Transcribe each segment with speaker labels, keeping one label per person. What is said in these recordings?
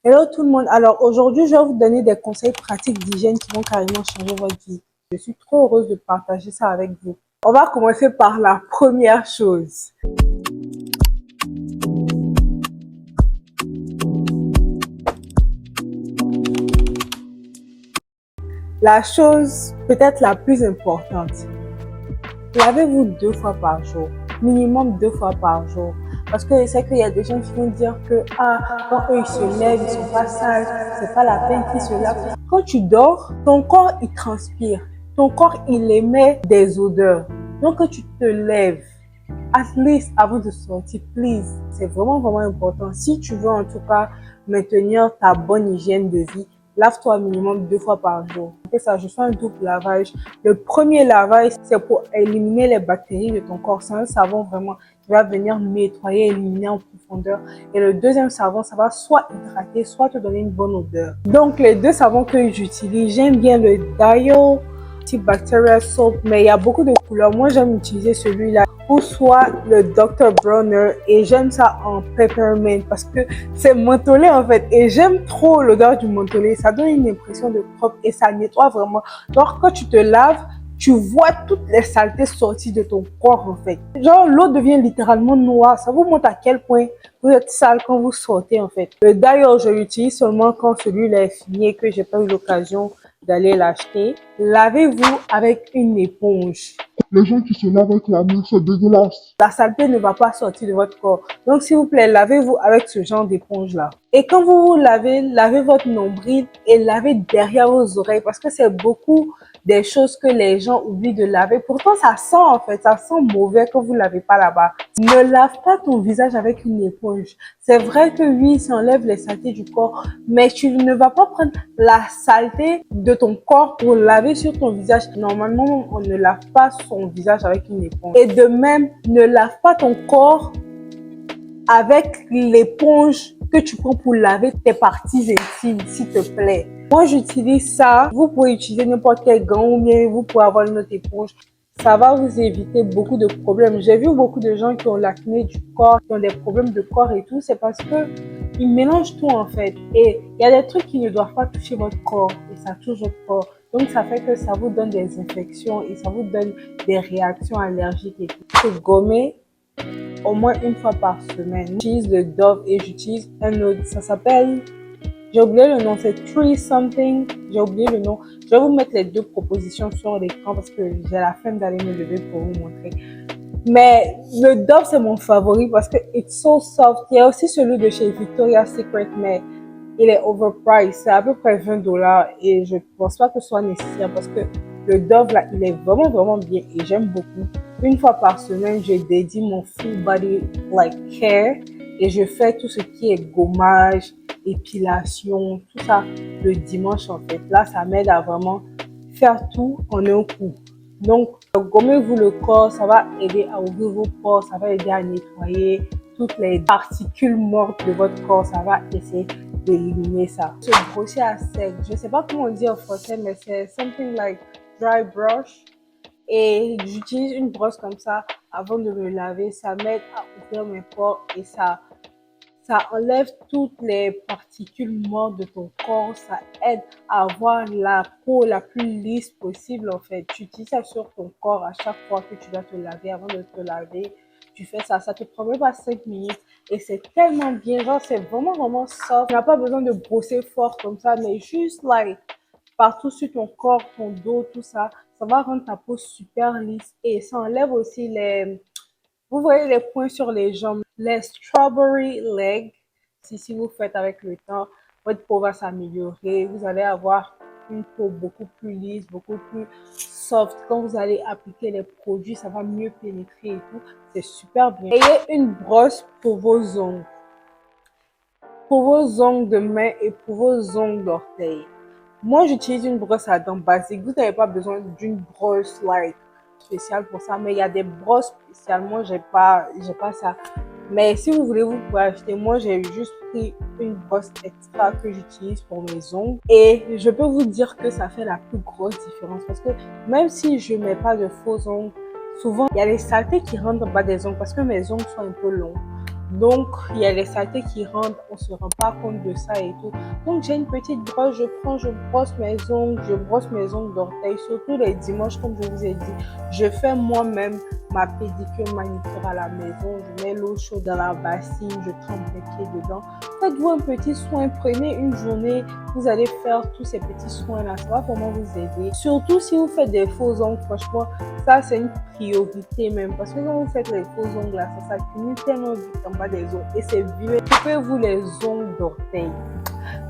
Speaker 1: Hello tout le monde. Alors aujourd'hui, je vais vous donner des conseils pratiques d'hygiène qui vont carrément changer votre vie. Je suis trop heureuse de partager ça avec vous. On va commencer par la première chose. La chose peut-être la plus importante. Lavez-vous 2 fois par jour. Minimum 2 fois par jour. Parce que je sais qu'il y a des gens qui vont dire que quand eux ils se lèvent, ils sont pas sales, c'est pas la peine qu'ils se lavent. Quand tu dors, ton corps il transpire. Ton corps il émet des odeurs. Donc quand tu te lèves, at least avant de sortir, please, c'est vraiment important. Si tu veux en tout cas maintenir ta bonne hygiène de vie, lave-toi minimum 2 fois par jour. Et ça, je fais un double lavage. Le premier lavage, c'est pour éliminer les bactéries de ton corps. C'est un savon vraiment qui va venir nettoyer, éliminer en profondeur. Et le deuxième savon, ça va soit hydrater, soit te donner une bonne odeur. Donc, les deux savons que j'utilise, j'aime bien le Dial type Bacteria Soap, mais il y a beaucoup de couleurs. Moi, j'aime utiliser celui-là ou soit le Dr. Bronner et j'aime ça en peppermint parce que c'est mentholé en fait et j'aime trop l'odeur du mentholé. Ça donne une impression de propre et ça nettoie vraiment. Donc quand tu te laves, tu vois toutes les saletés sorties de ton corps en fait. Genre l'eau devient littéralement noire. Ça vous montre à quel point vous êtes sale quand vous sortez en fait. Le Dial, je l'utilise seulement quand celui-là est fini et que j'ai pas eu l'occasion d'aller l'acheter. Lavez-vous avec une éponge.
Speaker 2: Les gens qui se lavent avec la main, c'est dégueulasse.
Speaker 1: La saleté ne va pas sortir de votre corps. Donc, s'il vous plaît, lavez-vous avec ce genre d'éponge-là. Et quand vous vous lavez, lavez votre nombril et lavez derrière vos oreilles parce que c'est beaucoup des choses que les gens oublient de laver. Pourtant, ça sent en fait, ça sent mauvais quand vous lavez pas là-bas. Ne lave pas ton visage avec une éponge. C'est vrai que oui, ça enlève les saletés du corps, mais tu ne vas pas prendre la saleté de ton corps pour laver sur ton visage. Normalement, on ne lave pas son visage avec une éponge. Et de même, ne lave pas ton corps avec l'éponge que tu prends pour laver tes parties intimes, s'il te plaît. Moi, j'utilise ça. Vous pouvez utiliser n'importe quel gant ou bien vous pouvez avoir une autre éponge. Ça va vous éviter beaucoup de problèmes. J'ai vu beaucoup de gens qui ont l'acné du corps, qui ont des problèmes de corps et tout. C'est parce que ils mélangent tout en fait. Et il y a des trucs qui ne doivent pas toucher votre corps et ça touche votre corps. Donc, ça fait que ça vous donne des infections et ça vous donne des réactions allergiques et tout. C'est gommé au moins une fois par semaine. J'utilise le Dove et j'utilise un autre. Ça s'appelle, j'ai oublié le nom, c'est Tree Something. J'ai oublié le nom. Je vais vous mettre les deux propositions sur l'écran parce que j'ai la flemme d'aller me lever pour vous montrer. Mais le Dove, c'est mon favori parce que it's so soft. Il y a aussi celui de chez Victoria's Secret, mais il est overpriced. C'est à peu près $20 et je pense pas que ce soit nécessaire parce que le Dove, là, il est vraiment bien et j'aime beaucoup. Une fois par semaine, je dédie mon full body care et je fais tout ce qui est gommage, épilation, tout ça le dimanche en fait. Là, ça m'aide à vraiment faire tout en un coup. Donc, gommez-vous le corps, ça va aider à ouvrir vos pores, ça va aider à nettoyer toutes les particules mortes de votre corps, ça va essayer d'éliminer ça. Se brosser à sec, je sais pas comment on dit en français, mais c'est something like dry brush. Et j'utilise une brosse comme ça avant de me laver. Ça m'aide à ouvrir mes pores et ça enlève toutes les particules mortes de ton corps. Ça aide à avoir la peau la plus lisse possible en fait. Tu utilises ça sur ton corps à chaque fois que tu dois te laver. Avant de te laver, tu fais ça. Ça te prend même pas 5 minutes et c'est tellement bien. Genre, c'est vraiment soft. Tu n'as pas besoin de brosser fort comme ça, mais juste like partout sur ton corps, ton dos, tout ça. Ça va rendre ta peau super lisse et ça enlève aussi les... Vous voyez les points sur les jambes, les strawberry legs. Si vous faites avec le temps, votre peau va s'améliorer. Vous allez avoir une peau beaucoup plus lisse, beaucoup plus soft. Quand vous allez appliquer les produits, ça va mieux pénétrer et tout. C'est super bien. Ayez une brosse pour vos ongles. Pour vos ongles de main et pour vos ongles d'orteil. Moi, j'utilise une brosse à dents basique. Vous n'avez pas besoin d'une brosse spéciale pour ça, mais il y a des brosses spécialement, j'ai pas ça. Mais si vous voulez, vous pouvez acheter. Moi, j'ai juste pris une brosse extra que j'utilise pour mes ongles. Et je peux vous dire que ça fait la plus grosse différence parce que même si je mets pas de faux ongles, souvent, il y a les saletés qui rentrent en bas des ongles parce que mes ongles sont un peu longs. Donc, il y a les saletés qui rentrent, on se rend pas compte de ça et tout. Donc, j'ai une petite brosse, je brosse mes ongles d'orteil, surtout les dimanches, comme je vous ai dit. Je fais moi-même ma pédicure, manicure à la maison. Je mets l'eau chaude dans la bassine, je trempe mes pieds dedans. Faites-vous un petit soin, prenez une journée, vous allez faire tous ces petits soins-là, ça va vraiment vous aider. Surtout si vous faites des faux ongles, franchement, ça c'est une priorité même, parce que quand vous faites les faux ongles là, ça s'accumule tellement vite en bas des ongles et c'est vieux. Coupez-vous les ongles d'orteil.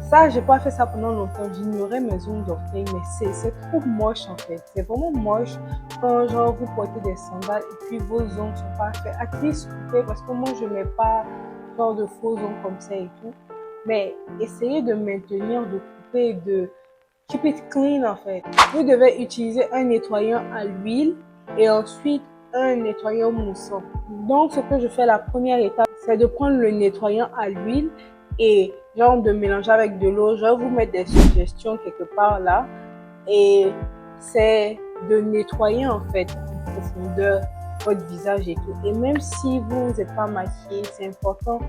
Speaker 1: Ça, j'ai pas fait ça pendant longtemps, j'ignorais mes ongles d'orteil, mais c'est trop moche en fait. C'est vraiment moche quand genre vous portez des sandales et puis vos ongles sont pas faits. À least coupez, parce que moi je mets pas genre de faux ongles comme ça et tout. Mais essayez de maintenir, de couper, de keep it clean en fait. Vous devez utiliser un nettoyant à l'huile et ensuite un nettoyant moussant. Donc ce que je fais, la première étape, c'est de prendre le nettoyant à l'huile et genre de mélanger avec de l'eau. Je vais vous mettre des suggestions quelque part là. Et c'est de nettoyer en fait en profondeur votre visage et tout. Et même si vous n'êtes pas maquillé, c'est important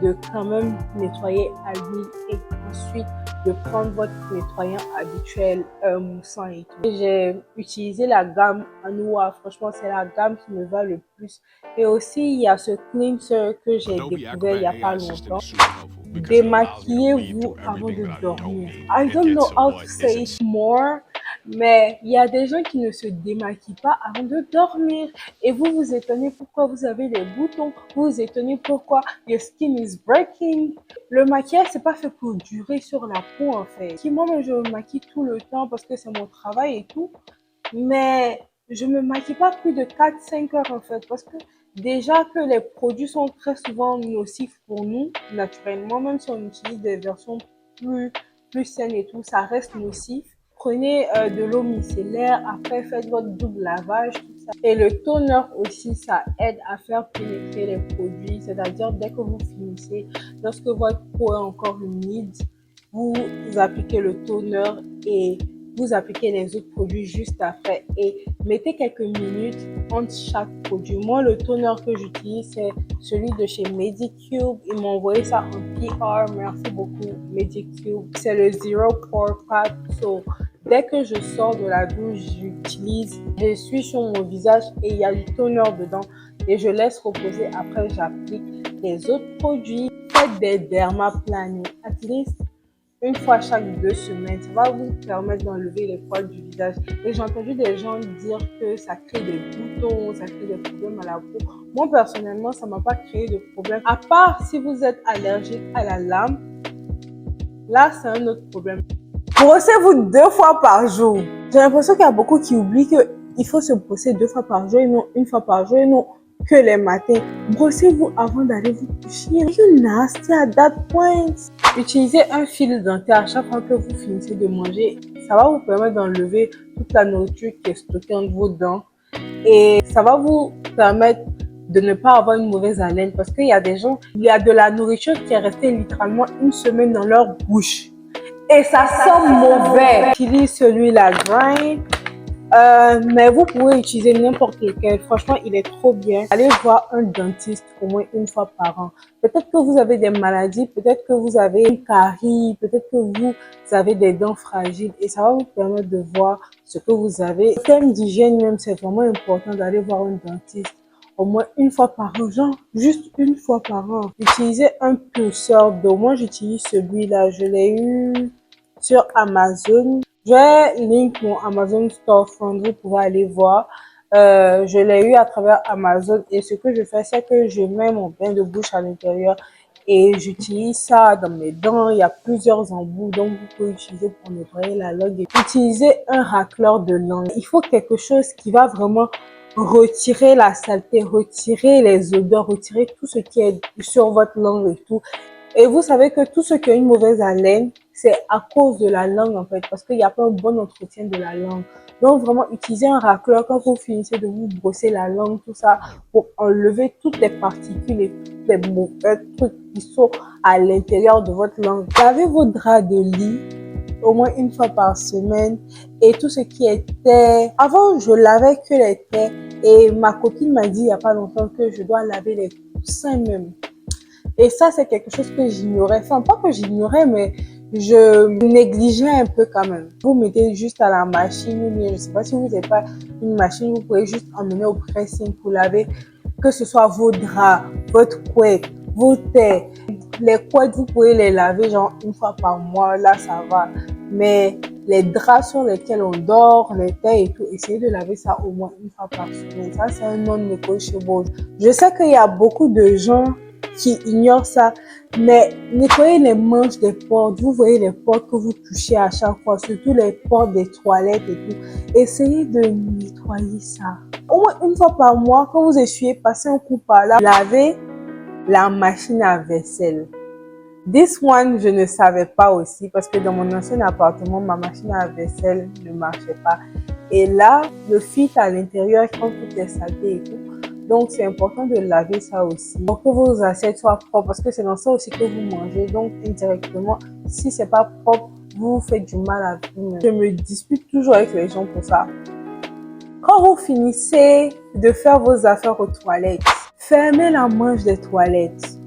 Speaker 1: de quand même nettoyer à l'huile et ensuite de prendre votre nettoyant habituel moussant et tout. J'ai utilisé la gamme Anua, franchement c'est la gamme qui me va le plus. Et aussi il y a ce cleanser que j'ai découvert il n'y a pas longtemps. Démaquillez-vous avant de dormir. I don't know how to say it more, mais il y a des gens qui ne se démaquillent pas avant de dormir. Et vous vous étonnez pourquoi vous avez des boutons. Vous vous étonnez pourquoi your skin is breaking. Le maquillage, c'est pas fait pour durer sur la peau en fait. Moi, je me maquille tout le temps parce que c'est mon travail et tout. Mais je me maquille pas plus de 4-5 heures en fait parce que déjà que les produits sont très souvent nocifs pour nous, naturellement, même si on utilise des versions plus saines et tout, ça reste nocif. Prenez de l'eau micellaire, après faites votre double lavage, tout ça. Et le toner aussi, ça aide à faire pénétrer les produits, c'est-à-dire dès que vous finissez, lorsque votre peau est encore humide, vous appliquez le toner et vous appliquez les autres produits juste après et mettez quelques minutes entre chaque produit. Moi, le toner que j'utilise, c'est celui de chez Medicube. Ils m'ont envoyé ça en PR. Merci beaucoup, Medicube. C'est le Zero Pore Pack. So, dès que je sors de la douche, j'utilise, je suis sur mon visage et il y a du toner dedans et je laisse reposer. Après, j'applique les autres produits. Faites des dermaplaning. At least une fois chaque 2 semaines, ça va vous permettre d'enlever les poils du visage. Et j'ai entendu des gens dire que ça crée des boutons, ça crée des problèmes à la peau. Moi, personnellement, ça m'a pas créé de problème. À part si vous êtes allergique à la lame, là, c'est un autre problème. Brossez-vous 2 fois par jour. J'ai l'impression qu'il y a beaucoup qui oublient qu'il faut se brosser 2 fois par jour et non 1 fois par jour et non que les matins. Brossez-vous avant d'aller vous coucher. Are you nasty at that point? Utilisez un fil dentaire à chaque fois que vous finissez de manger. Ça va vous permettre d'enlever toute la nourriture qui est stockée entre vos dents. Et ça va vous permettre de ne pas avoir une mauvaise haleine. Parce qu'il y a des gens, il y a de la nourriture qui est restée littéralement 1 semaine dans leur bouche. Et ça sent mauvais. J'utilise celui-là, Grind. Mais vous pouvez utiliser n'importe lequel. Franchement, il est trop bien. Allez voir un dentiste au moins 1 fois par an. Peut-être que vous avez des maladies, peut-être que vous avez une carie, peut-être que vous avez des dents fragiles et ça va vous permettre de voir ce que vous avez. En termes d'hygiène même, c'est vraiment important d'aller voir un dentiste au moins 1 fois par an, genre juste 1 fois par an. Utilisez un pousseur d'eau. Moi, j'utilise celui-là. Je l'ai eu sur Amazon. Je vais link mon Amazon Storefront, vous pouvez aller voir. Je l'ai eu à travers Amazon et ce que je fais, c'est que je mets mon bain de bouche à l'intérieur et j'utilise ça dans mes dents. Il y a plusieurs embouts, donc vous pouvez utiliser pour nettoyer la langue. Utilisez un racleur de langue. Il faut quelque chose qui va vraiment retirer la saleté, retirer les odeurs, retirer tout ce qui est sur votre langue et tout. Et vous savez que tout ce qui a une mauvaise haleine, c'est à cause de la langue en fait, parce qu'il n'y a pas un bon entretien de la langue. Donc vraiment, utilisez un racleur quand vous finissez de vous brosser la langue, tout ça, pour enlever toutes les particules et tous les mauvais trucs qui sont à l'intérieur de votre langue. Lavez vos draps de lit au moins 1 fois par semaine et tout ce qui était... Avant, je lavais que les têtes et ma copine m'a dit il n'y a pas longtemps que je dois laver les coussins même. Et ça, c'est quelque chose que j'ignorais. Enfin, pas que j'ignorais, mais je négligeais un peu quand même. Vous mettez juste à la machine, ou bien je sais pas si vous n'avez pas une machine, vous pouvez juste emmener au pressing pour laver, que ce soit vos draps, votre couette, vos têtes. Les couettes, vous pouvez les laver genre une fois par mois, là ça va. Mais les draps sur lesquels on dort, les têtes et tout, essayez de laver ça au moins une fois par semaine. Ça, c'est un non-négociable. Je sais qu'il y a beaucoup de gens qui ignorent ça, mais nettoyez les manches des portes. Vous voyez les portes que vous touchez à chaque fois, surtout les portes des toilettes et tout. Essayez de nettoyer ça. Au moins une fois par mois, quand vous essuyez, passez un coup par là, lavez la machine à vaisselle. This one, je ne savais pas aussi parce que dans mon ancien appartement, ma machine à vaisselle ne marchait pas. Et là, le filtre à l'intérieur, quand tout est saleté et tout. Donc, c'est important de laver ça aussi pour que vos assiettes soient propres parce que c'est dans ça aussi que vous mangez. Donc, indirectement, si c'est pas propre, vous faites du mal à vous-même. Je me dispute toujours avec les gens pour ça. Quand vous finissez de faire vos affaires aux toilettes, fermez la manche des toilettes.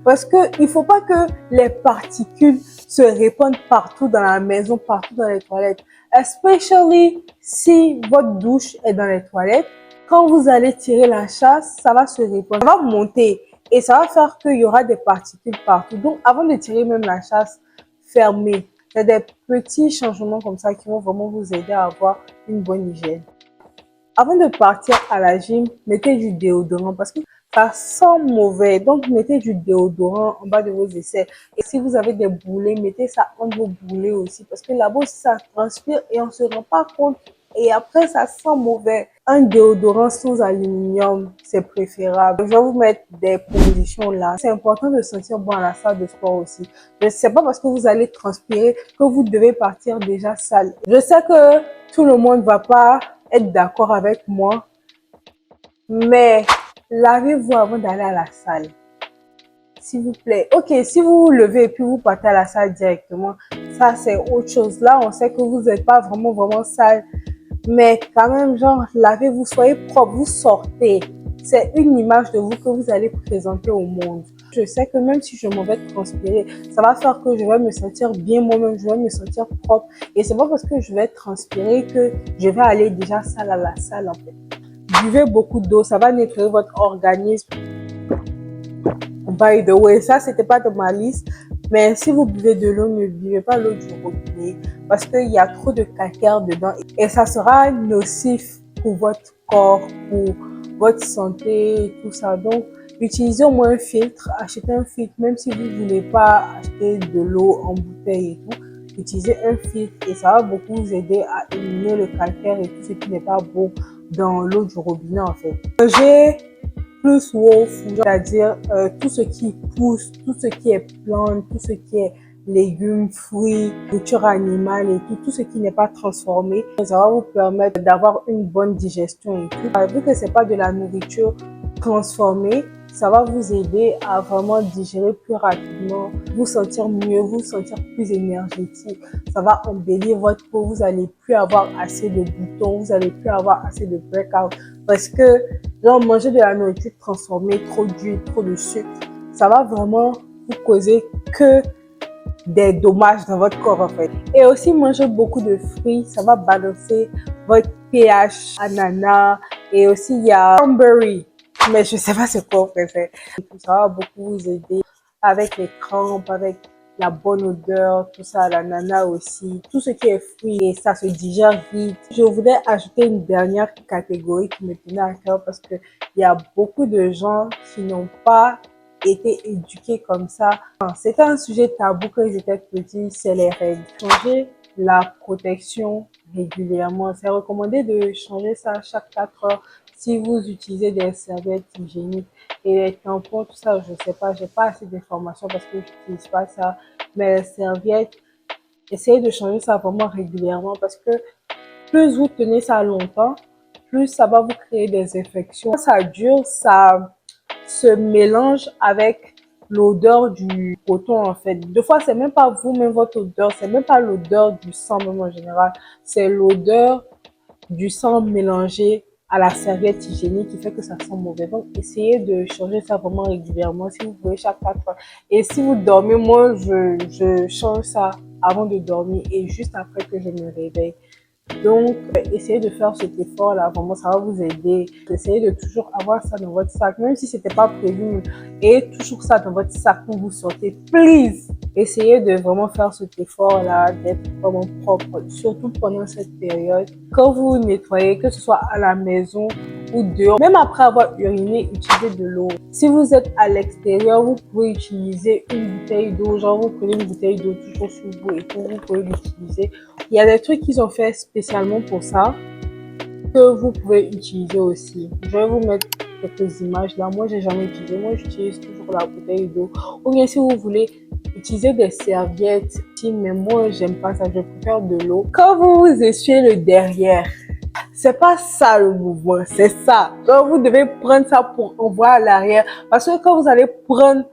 Speaker 1: Parce que il faut pas que les particules se répandent partout dans la maison, partout dans les toilettes. Especially si votre douche est dans les toilettes. Quand vous allez tirer la chasse, ça va se répandre, ça va monter et ça va faire qu'il y aura des particules partout. Donc, avant de tirer même la chasse, fermez. C'est des petits changements comme ça qui vont vraiment vous aider à avoir une bonne hygiène. Avant de partir à la gym, mettez du déodorant parce que ça sent mauvais. Donc, mettez du déodorant en bas de vos aisselles. Et si vous avez des boulets, mettez ça entre vos boulets aussi. Parce que là-bas, ça transpire et on ne se rend pas compte. Et après, ça sent mauvais. Un déodorant sans aluminium, c'est préférable. Je vais vous mettre des propositions là. C'est important de sentir bon à la salle de sport aussi. Je ne sais pas parce que vous allez transpirer que vous devez partir déjà sale. Je sais que tout le monde ne va pas être d'accord avec moi, mais lavez-vous avant d'aller à la salle. S'il vous plaît. Ok, si vous vous levez et puis vous partez à la salle directement, ça c'est autre chose. Là, on sait que vous n'êtes pas vraiment sale. Mais quand même, genre, lavez-vous, soyez propre, vous sortez. C'est une image de vous que vous allez présenter au monde. Je sais que même si je m'en vais transpirer, ça va faire que je vais me sentir bien moi-même, je vais me sentir propre. Et c'est pas parce que je vais transpirer que je vais aller déjà sale à la salle en fait. Buvez beaucoup d'eau, ça va nettoyer votre organisme. By the way, ça c'était pas de ma liste, mais si vous buvez de l'eau, ne buvez pas l'eau du robinet parce qu'il y a trop de calcaire dedans et ça sera nocif pour votre corps, pour votre santé et tout ça. Donc, utilisez au moins un filtre, achetez un filtre, même si vous ne voulez pas acheter de l'eau en bouteille et tout. Utilisez un filtre et ça va beaucoup vous aider à éliminer le calcaire et tout ce qui n'est pas bon dans l'eau du robinet en fait. J'ai plus raw food, c'est-à-dire tout ce qui pousse, tout ce qui est plante, tout ce qui est légumes, fruits, nourriture animale et tout ce qui n'est pas transformé. Ça va vous permettre d'avoir une bonne digestion et tout. Vu que c'est pas de la nourriture transformée, ça va vous aider à vraiment digérer plus rapidement, vous sentir mieux, vous sentir plus énergétique. Ça va embellir votre peau, vous allez plus avoir assez de boutons, vous allez plus avoir assez de breakout parce que genre manger de la nourriture transformée, trop d'huile, trop de sucre, ça va vraiment vous causer que des dommages dans votre corps en fait. Et aussi manger beaucoup de fruits, ça va balancer votre pH, ananas et aussi il y a cranberry. Mais je sais pas c'est quoi en fait. Ça va beaucoup vous aider avec les crampes, avec la bonne odeur, tout ça, l'ananas aussi, tout ce qui est fruits et ça se digère vite. Je voudrais ajouter une dernière catégorie qui me tenait à cœur parce que il y a beaucoup de gens qui n'ont pas été éduqués comme ça. C'était un sujet tabou quand ils étaient petits, c'est les règles. Changer la protection régulièrement. C'est recommandé de changer ça chaque 4 heures si vous utilisez des serviettes hygiéniques et les tampons, tout ça, je sais pas, j'ai pas assez d'informations parce que je n'utilise pas ça. Mais les serviettes, essayez de changer ça vraiment régulièrement parce que plus vous tenez ça longtemps, plus ça va vous créer des infections. Quand ça dure, ça se mélange avec l'odeur du coton en fait. Des fois, c'est même pas vous-même votre odeur, c'est même pas l'odeur du sang même en général, c'est l'odeur du sang mélangé à la serviette hygiénique qui fait que ça sent mauvais. Donc, essayez de changer ça vraiment régulièrement, si vous pouvez, chaque 4 heures. Et si vous dormez, moi, je change ça avant de dormir et juste après que je me réveille. Donc, essayez de faire cet effort-là, vraiment, ça va vous aider. Essayez de toujours avoir ça dans votre sac, même si c'était pas prévu. Et toujours ça dans votre sac quand vous sortez. Please! Essayez de vraiment faire cet effort-là, d'être vraiment propre, surtout pendant cette période. Quand vous nettoyez, que ce soit à la maison ou dehors, même après avoir uriné, utilisez de l'eau. Si vous êtes à l'extérieur, vous pouvez utiliser une bouteille d'eau, genre vous prenez une bouteille d'eau toujours sur vous et tout, vous pouvez l'utiliser. Il y a des trucs qu'ils ont fait spécialement pour ça, que vous pouvez utiliser aussi. Je vais vous mettre quelques images là. Moi, j'ai jamais utilisé. Moi, j'utilise toujours la bouteille d'eau. Ou bien si vous voulez utiliser des serviettes, mais moi, j'aime pas ça. Je préfère de l'eau. Quand vous vous essuyez le derrière, c'est pas ça le mouvement, c'est ça. Donc, vous devez prendre ça pour envoyer à l'arrière. Parce que quand vous allez prendre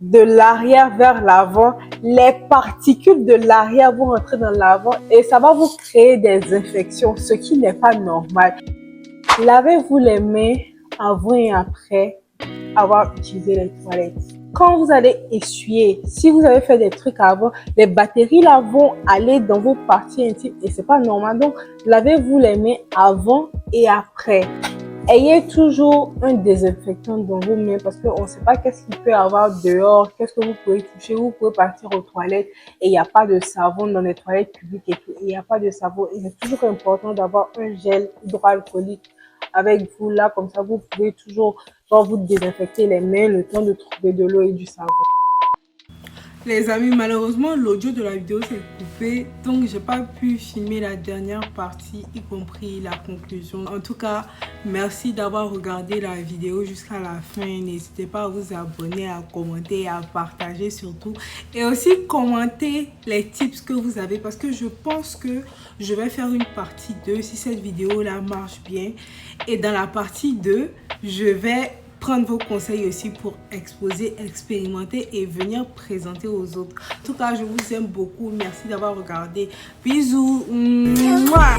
Speaker 1: de l'arrière vers l'avant, les particules de l'arrière vont rentrer dans l'avant et ça va vous créer des infections, ce qui n'est pas normal. Lavez-vous les mains avant et après avoir utilisé les toilettes. Quand vous allez essuyer, si vous avez fait des trucs avant, les bactéries là vont aller dans vos parties intimes et c'est pas normal. Donc, lavez-vous les mains avant et après. Ayez toujours un désinfectant dans vos mains parce qu'on ne sait pas qu'est-ce qu'il peut y avoir dehors, qu'est-ce que vous pouvez toucher. Vous pouvez partir aux toilettes et il n'y a pas de savon dans les toilettes publiques et tout. Il n'y a pas de savon. Il est toujours important d'avoir un gel hydroalcoolique avec vous là. Comme ça, vous pouvez toujours vous désinfecter les mains le temps de trouver de l'eau et du savon. Les amis, malheureusement, l'audio de la vidéo s'est coupé, donc j'ai pas pu filmer la dernière partie, y compris la conclusion. En tout cas, merci d'avoir regardé la vidéo jusqu'à la fin. N'hésitez pas à vous abonner, à commenter, à partager surtout. Et aussi, commenter les tips que vous avez parce que je pense que je vais faire une partie 2 si cette vidéo-là marche bien. Et dans la partie 2, je vais prendre vos conseils aussi pour exposer, expérimenter et venir présenter aux autres. En tout cas, je vous aime beaucoup. Merci d'avoir regardé. Bisous. Mouah.